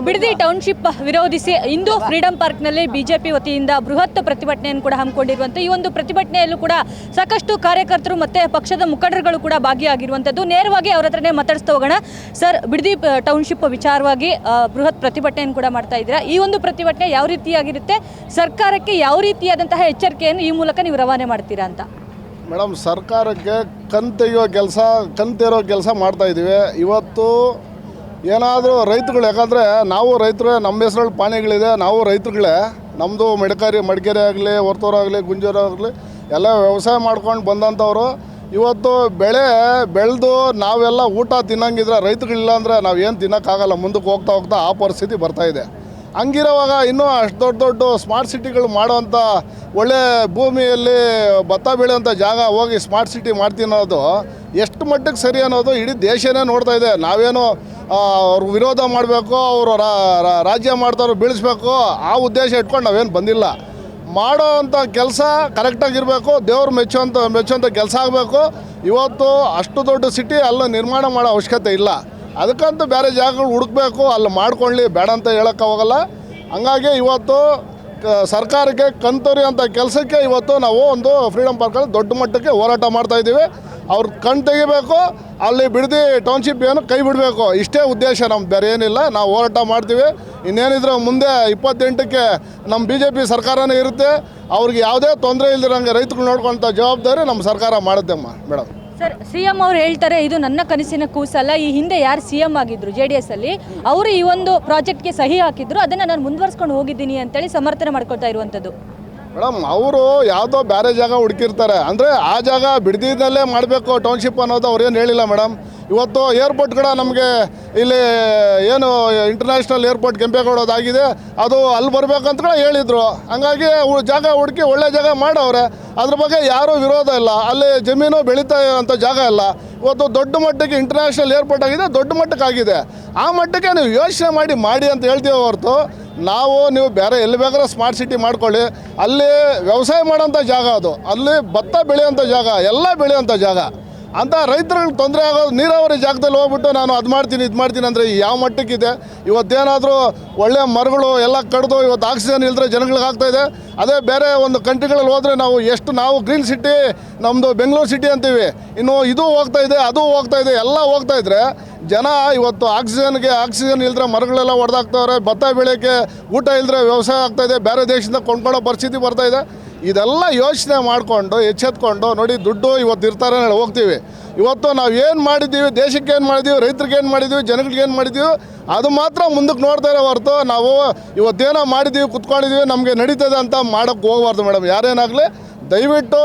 Bidadi township ವಿರೋಧಿಸಿ ಇಂದು freedom ಪಾರ್ಕ್ನಲ್ಲಿ BJP ವತಿಯಿಂದ ಬೃಹತ್ ಪ್ರತಿಭಟನೆಯನ್ನು ಕೂಡ ಹಮ್ಮಿಕೊಂಡಿರುವಂತೆ ಈ ಒಂದು ಪ್ರತಿಭಟನೆಯಲ್ಲೂ ಕೂಡ ಸಾಕಷ್ಟು ಕಾರ್ಯಕರ್ತರು ಮತ್ತೆ ಪಕ್ಷದ ಮುಖಂಡರುಗಳು ಕೂಡ ಭಾಗಿಯಾಗಿರುವಂತದ್ದು. ನೇರವಾಗಿ ಅವರ ಹತ್ರನೇ ಮಾತಾಡ್ತಾ ಹೋಗೋಣ. ಸರ್, ಬಿಡದಿ ಟೌನ್ಶಿಪ್ ವಿಚಾರವಾಗಿ ಬೃಹತ್ ಪ್ರತಿಭಟನೆಯನ್ನು ಕೂಡ ಮಾಡ್ತಾ ಇದ್ದೀರಾ. ಈ ಒಂದು ಪ್ರತಿಭಟನೆ ಯಾವ ರೀತಿಯಾಗಿರುತ್ತೆ, ಸರ್ಕಾರಕ್ಕೆ ಯಾವ ರೀತಿಯಾದಂತಹ ಎಚ್ಚರಿಕೆಯನ್ನು ಈ ಮೂಲಕ ನೀವು ರವಾನೆ ಮಾಡ್ತೀರಾ ಅಂತ? ಮೇಡಮ್, ಸರ್ಕಾರಕ್ಕೆ ಕಣ್ತಿರೋ ಕೆಲಸ ಮಾಡ್ತಾಯಿದ್ದೀವಿ. ಇವತ್ತು ಏನಾದರೂ ರೈತರುಗಳು, ಯಾಕಂದರೆ ನಾವು ರೈತರು, ನಮ್ಮ ಹೆಸರಲ್ಲಿ ಪಾಣಿಗಳಿದೆ, ನಾವು ರೈತರುಗಳೇ. ನಮ್ಮದು ಮಡಿಕೇರಿ ಆಗಲಿ, ಹೊರ್ತೂರಾಗಲಿ, ಗುಂಜೂರು ಆಗಲಿ ಎಲ್ಲ ವ್ಯವಸಾಯ ಮಾಡ್ಕೊಂಡು ಬಂದಂಥವ್ರು. ಇವತ್ತು ಬೆಳೆದು ನಾವೆಲ್ಲ ಊಟ ತಿನ್ನಂಗಿದ್ರೆ ರೈತರುಗಳಿಲ್ಲ ಅಂದರೆ ನಾವು ಏನು ತಿನ್ನೋಕ್ಕಾಗಲ್ಲ. ಮುಂದಕ್ಕೆ ಹೋಗ್ತಾ ಆ ಪರಿಸ್ಥಿತಿ ಬರ್ತಾಯಿದೆ. ಹಂಗಿರೋವಾಗ ಇನ್ನೂ ಅಷ್ಟು ದೊಡ್ಡ ಸ್ಮಾರ್ಟ್ ಸಿಟಿಗಳು ಮಾಡೋವಂಥ ಒಳ್ಳೆ ಭೂಮಿಯಲ್ಲಿ ಭತ್ತ ಬೆಳೆಯೋಂಥ ಜಾಗ ಹೋಗಿ ಸ್ಮಾರ್ಟ್ ಸಿಟಿ ಮಾಡ್ತೀನಿ ಅನ್ನೋದು ಎಷ್ಟು ಮಟ್ಟಕ್ಕೆ ಸರಿ ಅನ್ನೋದು ಇಡೀ ದೇಶನೇ ನೋಡ್ತಾ ಇದೆ. ನಾವೇನು ಅವ್ರ ವಿರೋಧ ಮಾಡಬೇಕು, ಅವರು ರಾಜ್ಯ ಮಾಡ್ತಾರೋ ಬೀಳಿಸ್ಬೇಕು ಆ ಉದ್ದೇಶ ಇಟ್ಕೊಂಡು ನಾವೇನು ಬಂದಿಲ್ಲ. ಮಾಡೋ ಅಂಥ ಕೆಲಸ ಕರೆಕ್ಟಾಗಿರಬೇಕು, ದೇವ್ರು ಮೆಚ್ಚುವಂಥ ಕೆಲಸ ಆಗಬೇಕು. ಇವತ್ತು ಅಷ್ಟು ದೊಡ್ಡ ಸಿಟಿ ಅಲ್ಲ ನಿರ್ಮಾಣ ಮಾಡೋ ಅವಶ್ಯಕತೆ ಇಲ್ಲ. ಅದಕ್ಕಂತೂ ಬೇರೆ ಜಾಗಗಳು ಹುಡುಕಬೇಕು, ಅಲ್ಲಿ ಮಾಡ್ಕೊಳ್ಳಿ, ಬೇಡ ಅಂತ ಹೇಳೋಕ್ಕೆ ಹೋಗಲ್ಲ. ಹಂಗಾಗಿ ಇವತ್ತು ಸರ್ಕಾರಕ್ಕೆ ಕಣ್ತೊರೆಯುವಂಥ ಕೆಲಸಕ್ಕೆ ಇವತ್ತು ನಾವು ಒಂದು ಫ್ರೀಡಂ ಪಾರ್ಕಲ್ಲಿ ದೊಡ್ಡ ಮಟ್ಟಕ್ಕೆ ಹೋರಾಟ ಮಾಡ್ತಾಯಿದ್ದೀವಿ. ಅವ್ರು ಕಣ್ ತೆಗಿಬೇಕು, ಅಲ್ಲಿ ಬಿಡದಿ ಟೌನ್ಶಿಪ್ ಏನು ಕೈ ಬಿಡಬೇಕು, ಇಷ್ಟೇ ಉದ್ದೇಶ. ನಮ್ದು ಬೇರೆ ಏನಿಲ್ಲ. ನಾವು ಹೋರಾಟ ಮಾಡ್ತೀವಿ. ಇನ್ನೇನಿದ್ರೆ ಮುಂದೆ 28ಕ್ಕೆ ನಮ್ಮ BJP ಸರ್ಕಾರನೇ ಇರುತ್ತೆ. ಅವ್ರಿಗೆ ಯಾವುದೇ ತೊಂದರೆ ಇಲ್ದಿರಂಗೆ ರೈತರು ನೋಡ್ಕೊಂಥ ಜವಾಬ್ದಾರಿ ನಮ್ಮ ಸರ್ಕಾರ ಮಾಡುತ್ತೆ ಮೇಡಮ್. ಸರ್, CM ಅವರು ಹೇಳ್ತಾರೆ ಇದು ನನ್ನ ಕನಸಿನ ಕೂಸಲ್ಲ. ಈ ಹಿಂದೆ ಯಾರು CM ಆಗಿದ್ರು JDS ಅಲ್ಲಿ, ಅವರು ಈ ಒಂದು ಪ್ರಾಜೆಕ್ಟ್ಗೆ ಸಹಿ ಹಾಕಿದ್ರು, ಅದನ್ನು ನಾನು ಮುಂದುವರ್ಸ್ಕೊಂಡು ಹೋಗಿದ್ದೀನಿ ಅಂತೇಳಿ ಸಮರ್ಥನೆ ಮಾಡ್ಕೊಳ್ತಾ ಇರುವಂಥದ್ದು. ಮೇಡಮ್, ಅವರು ಯಾವುದೋ ಬೇರೆ ಜಾಗ ಹುಡುಕಿರ್ತಾರೆ. ಅಂದರೆ ಆ ಜಾಗ ಬಿಡದಿದ್ದಲ್ಲೇ ಮಾಡಬೇಕು ಟೌನ್ಶಿಪ್ ಅನ್ನೋದು ಅವ್ರೇನು ಹೇಳಿಲ್ಲ ಮೇಡಮ್. ಇವತ್ತು ಏರ್ಪೋರ್ಟ್ಗಳ ನಮಗೆ ಇಲ್ಲಿ ಏನು ಇಂಟರ್ನ್ಯಾಷನಲ್ ಏರ್ಪೋರ್ಟ್ ಕೆಂಪೇಗೌಡದಾಗಿದೆ, ಅದು ಅಲ್ಲಿ ಬರಬೇಕಂತ ಕೂಡ ಹೇಳಿದರು. ಹಂಗಾಗಿ ಜಾಗ ಹುಡುಕಿ ಒಳ್ಳೆ ಜಾಗ ಮಾಡವ್ರೆ. ಅದ್ರ ಬಗ್ಗೆ ಯಾರೂ ವಿರೋಧ ಇಲ್ಲ. ಅಲ್ಲಿ ಜಮೀನು ಬೆಳೀತಾ ಇರೋಂಥ ಜಾಗ ಇಲ್ಲ. ಇವತ್ತು ದೊಡ್ಡ ಮಟ್ಟಕ್ಕೆ ಇಂಟರ್ನ್ಯಾಷನಲ್ ಏರ್ಪೋರ್ಟ್ ಆಗಿದೆ, ದೊಡ್ಡ ಮಟ್ಟಕ್ಕೆ ಆಗಿದೆ. ಆ ಮಟ್ಟಕ್ಕೆ ನೀವು ಯೋಚನೆ ಮಾಡಿ ಅಂತ ಹೇಳ್ತೀವಿ ಹೊರತು ನೀವು ಬೇರೆ ಎಲ್ಲಿ ಬೇಕಾದ್ರೆ ಸ್ಮಾರ್ಟ್ ಸಿಟಿ ಮಾಡ್ಕೊಳ್ಳಿ. ಅಲ್ಲಿ ವ್ಯವಸಾಯ ಮಾಡೋಂಥ ಜಾಗ, ಅದು ಅಲ್ಲಿ ಭತ್ತ ಬೆಳೆಯೋಂಥ ಜಾಗ, ಎಲ್ಲ ಬೆಳೆಯೋಂಥ ಜಾಗ. ಅಂತ ರೈತರಿಗೆ ತೊಂದರೆ ಆಗೋದು ನೀರಾವರಿ ಜಾಗದಲ್ಲಿ ಹೋಗ್ಬಿಟ್ಟು ನಾನು ಅದು ಮಾಡ್ತೀನಿ ಇದು ಮಾಡ್ತೀನಿ ಅಂದರೆ ಯಾವ ಮಟ್ಟಕ್ಕಿದೆ? ಇವತ್ತೇನಾದರೂ ಒಳ್ಳೆಯ ಮರಗಳು ಎಲ್ಲ ಕಡಿದು ಇವತ್ತು ಆಕ್ಸಿಜನ್ ಇಲ್ಲದ್ರೆ ಜನಗಳಿಗೆ ಆಗ್ತಾಯಿದೆ. ಅದೇ ಬೇರೆ ಒಂದು ಕಂಟ್ರಿಗಳಲ್ಲಿ ಹೋದರೆ ನಾವು ಗ್ರೀನ್ ಸಿಟಿ, ನಮ್ಮದು ಬೆಂಗಳೂರು ಸಿಟಿ ಅಂತೀವಿ. ಇನ್ನು ಇದು ಹೋಗ್ತಾಯಿದೆ, ಅದು ಹೋಗ್ತಾಯಿದೆ, ಎಲ್ಲ ಹೋಗ್ತಾಯಿದ್ರೆ ಜನ ಇವತ್ತು ಆಕ್ಸಿಜನ್ ಇಲ್ಲದ್ರೆ ಮರಗಳೆಲ್ಲ ಹೊಡೆದಾಗ್ತವ್ರೆ. ಭತ್ತ ಬೆಳೆಯೋಕ್ಕೆ ಊಟ ಇಲ್ಲದ್ರೆ ವ್ಯವಸಾಯ ಆಗ್ತಾಯಿದೆ. ಬೇರೆ ದೇಶದಿಂದ ಕೊಂಡ್ಕೊಳ್ಳೋ ಪರಿಸ್ಥಿತಿ ಬರ್ತಾಯಿದೆ. ಇದೆಲ್ಲ ಯೋಚನೆ ಮಾಡಿಕೊಂಡು ಎಚ್ಚೆತ್ಕೊಂಡು ನೋಡಿ, ದುಡ್ಡು ಇವತ್ತು ಇರ್ತಾರೆ ಹೋಗ್ತೀವಿ. ಇವತ್ತು ನಾವು ಏನು ಮಾಡಿದ್ದೀವಿ, ದೇಶಕ್ಕೆ ಏನು ಮಾಡಿದ್ದೀವಿ, ರೈತರಿಗೆ ಏನು ಮಾಡಿದ್ದೀವಿ, ಜನಗಳಿಗೆ ಏನು ಮಾಡಿದ್ದೀವಿ, ಅದು ಮಾತ್ರ ಮುಂದಕ್ಕೆ ನೋಡ್ತಾ ಇರೋ ಹೊರತು ನಾವು ಇವತ್ತೇನೋ ಮಾಡಿದ್ದೀವಿ ಕುತ್ಕೊಂಡಿದ್ದೀವಿ ನಮಗೆ ನಡೀತದೆ ಅಂತ ಮಾಡೋಕ್ಕೆ ಹೋಗಬಾರ್ದು ಮೇಡಮ್. ಯಾರೇನಾಗಲಿ ದಯವಿಟ್ಟು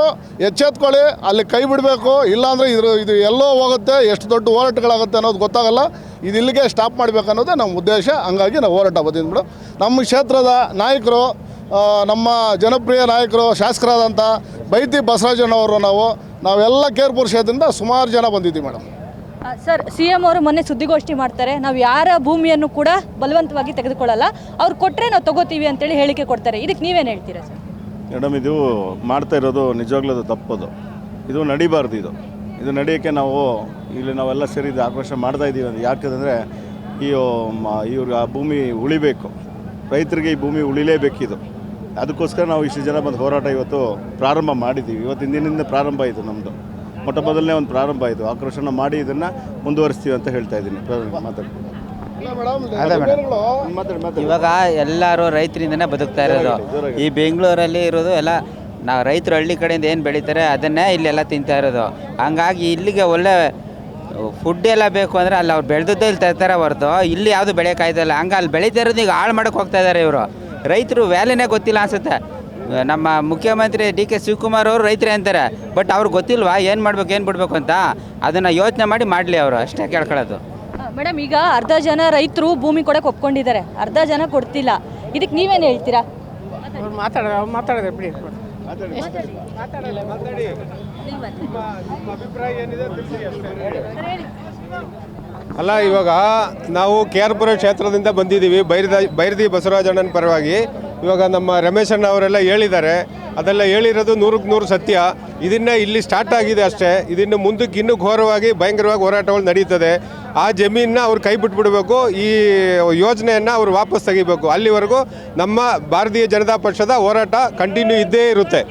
ಎಚ್ಚೆತ್ಕೊಳ್ಳಿ, ಅಲ್ಲಿ ಕೈ ಬಿಡಬೇಕು. ಇಲ್ಲಾಂದರೆ ಇದು ಎಲ್ಲೋ ಹೋಗುತ್ತೆ, ಎಷ್ಟು ದೊಡ್ಡ ಹೋರಾಟಗಳಾಗುತ್ತೆ ಅನ್ನೋದು ಗೊತ್ತಾಗಲ್ಲ. ಇದು ಇಲ್ಲಿಗೆ ಸ್ಟಾಪ್ ಮಾಡಬೇಕು ಅನ್ನೋದೇ ನಮ್ಮ ಉದ್ದೇಶ. ಹಂಗಾಗಿ ನಾವು ಹೋರಾಟ ಬಂದಿದ್ದು ಮೇಡಮ್. ನಮ್ಮ ಕ್ಷೇತ್ರದ ನಾಯಕರು, ನಮ್ಮ ಜನಪ್ರಿಯ ನಾಯಕರು, ಶಾಸಕರಾದಂಥ ಬೈತಿ ಬಸವರಾಜಣ್ಣವರು, ನಾವೆಲ್ಲ ಕೇರ್ಪುರ ಕ್ಷೇತ್ರದಿಂದ ಸುಮಾರು ಜನ ಬಂದಿದ್ದೀವಿ ಮೇಡಮ್. ಸರ್, CM ಅವರು ಮೊನ್ನೆ ಸುದ್ದಿಗೋಷ್ಠಿ ಮಾಡ್ತಾರೆ, ನಾವು ಯಾರ ಭೂಮಿಯನ್ನು ಕೂಡ ಬಲವಂತವಾಗಿ ತೆಗೆದುಕೊಳ್ಳಲ್ಲ, ಅವ್ರು ಕೊಟ್ಟರೆ ನಾವು ತಗೋತೀವಿ ಅಂತೇಳಿ ಹೇಳಿಕೆ ಕೊಡ್ತಾರೆ. ಇದಕ್ಕೆ ನೀವೇನು ಹೇಳ್ತೀರಾ ಸರ್? ಮೇಡಮ್, ಇದು ಮಾಡ್ತಾ ಇರೋದು ನಿಜವಾಗ್ಲೂ ತಪ್ಪದು. ಇದು ನಡಿಬಾರ್ದು. ಇದು ನಡೆಯೋಕ್ಕೆ ನಾವೆಲ್ಲ ಸೇರಿ ಆಕ್ರೋಶ ಮಾಡ್ತಾ ಇದ್ದೀವಿ. ಅಂತ ಯಾಕಂದರೆ ಇವ್ರಿಗೆ ಆ ಭೂಮಿ ಉಳಿಬೇಕು, ರೈತರಿಗೆ ಈ ಭೂಮಿ ಉಳಿಲೇಬೇಕಿದು. ಅದಕ್ಕೋಸ್ಕರ ನಾವು ಇಷ್ಟು ಜನ ಬಂದು ಹೋರಾಟ ಇವತ್ತು ಪ್ರಾರಂಭ ಮಾಡಿದ್ದೀವಿ. ಇವತ್ತಿನ ದಿನದಿಂದ ಪ್ರಾರಂಭ ಆಯಿತು, ನಮ್ಮದು ಮೊಟ್ಟ ಮೊದಲನೇ ಒಂದು ಪ್ರಾರಂಭ ಆಯಿತು. ಆಕ್ರೋಶನ ಮಾಡಿ ಇದನ್ನು ಮುಂದುವರಿಸ್ತೀವಿ ಅಂತ ಹೇಳ್ತಾ ಇದ್ದೀನಿ. ಇವಾಗ ಎಲ್ಲರೂ ರೈತರಿಂದನೇ ಬದುಕ್ತಾ ಇರೋದು. ಈ ಬೆಂಗಳೂರಲ್ಲಿ ಇರೋದು ಎಲ್ಲ ನಾವು ರೈತರು ಹಳ್ಳಿ ಕಡೆಯಿಂದ ಏನು ಬೆಳೀತಾರೆ ಅದನ್ನೇ ಇಲ್ಲೆಲ್ಲ ತಿಂತಾ ಇರೋದು. ಹಂಗಾಗಿ ಇಲ್ಲಿಗೆ ಒಳ್ಳೆ ಫುಡ್ ಎಲ್ಲ ಬೇಕು ಅಂದರೆ ಅಲ್ಲಿ ಅವ್ರು ಬೆಳೆದದ್ದೇ ಇಲ್ಲಿ ತರ್ತಾರೆ ಹೊರತು ಇಲ್ಲಿ ಯಾವುದು ಬೆಳೆಯೋಕ್ಕಾಯ್ತಲ್ಲ. ಹಂಗೆ ಅಲ್ಲಿ ಬೆಳೀತಾ ಇರೋದು ಈಗ ಹಾಳು ಮಾಡೋಕ್ಕೆ ಹೋಗ್ತಾ ಇದ್ದಾರೆ ಇವರು. ರೈತರು ವ್ಯಾಲ್ಯೂನೇ ಗೊತ್ತಿಲ್ಲ ಅನಿಸುತ್ತೆ. ನಮ್ಮ ಮುಖ್ಯಮಂತ್ರಿ DK ಶಿವಕುಮಾರ್ ಅವರು ರೈತರೇ ಅಂತಾರೆ, ಬಟ್ ಅವ್ರಿಗೆ ಗೊತ್ತಿಲ್ವಾ ಏನು ಮಾಡ್ಬೇಕು ಏನು ಬಿಡಬೇಕು ಅಂತ? ಅದನ್ನು ಯೋಚನೆ ಮಾಡಲಿ ಅವರು, ಅಷ್ಟೇ ಕೇಳ್ಕೊಳ್ಳೋದು. ಮೇಡಮ್, ಈಗ ಅರ್ಧ ಜನ ರೈತರು ಭೂಮಿ ಕೊಡಕ್ಕೆ ಒಪ್ಕೊಂಡಿದ್ದಾರೆ, ಅರ್ಧ ಜನ ಕೊಡ್ತಿಲ್ಲ. ಇದಕ್ಕೆ ನೀವೇನು ಹೇಳ್ತೀರಾ? ಮಾತಾಡಿದ್ರೆ ಬಿಡಿ. ಅಲ್ಲ, ಇವಾಗ ನಾವು KR ಕ್ಷೇತ್ರದಿಂದ ಬಂದಿದ್ದೀವಿ, ಬೈರದಿ ಬಸವರಾಜಣ್ಣನ ಪರವಾಗಿ. ಇವಾಗ ನಮ್ಮ ರಮೇಶಣ್ಣ ಅವರೆಲ್ಲ ಹೇಳಿದ್ದಾರೆ, ಅದೆಲ್ಲ ಹೇಳಿರೋದು 100% ಸತ್ಯ. ಇದನ್ನೇ ಇಲ್ಲಿ ಸ್ಟಾರ್ಟ್ ಆಗಿದೆ ಅಷ್ಟೇ. ಇದನ್ನು ಮುಂದಕ್ಕೆ ಇನ್ನೂ ಘೋರವಾಗಿ ಭಯಂಕರವಾಗಿ ಹೋರಾಟಗಳು ನಡೀತದೆ. ಆ ಜಮೀನನ್ನ ಅವ್ರು ಕೈ ಬಿಟ್ಬಿಡ್ಬೇಕು, ಈ ಯೋಜನೆಯನ್ನು ಅವ್ರು ವಾಪಸ್ ತೆಗಿಬೇಕು. ಅಲ್ಲಿವರೆಗೂ ನಮ್ಮ ಭಾರತೀಯ ಜನತಾ ಪಕ್ಷದ ಹೋರಾಟ ಕಂಟಿನ್ಯೂ ಇದ್ದೇ ಇರುತ್ತೆ.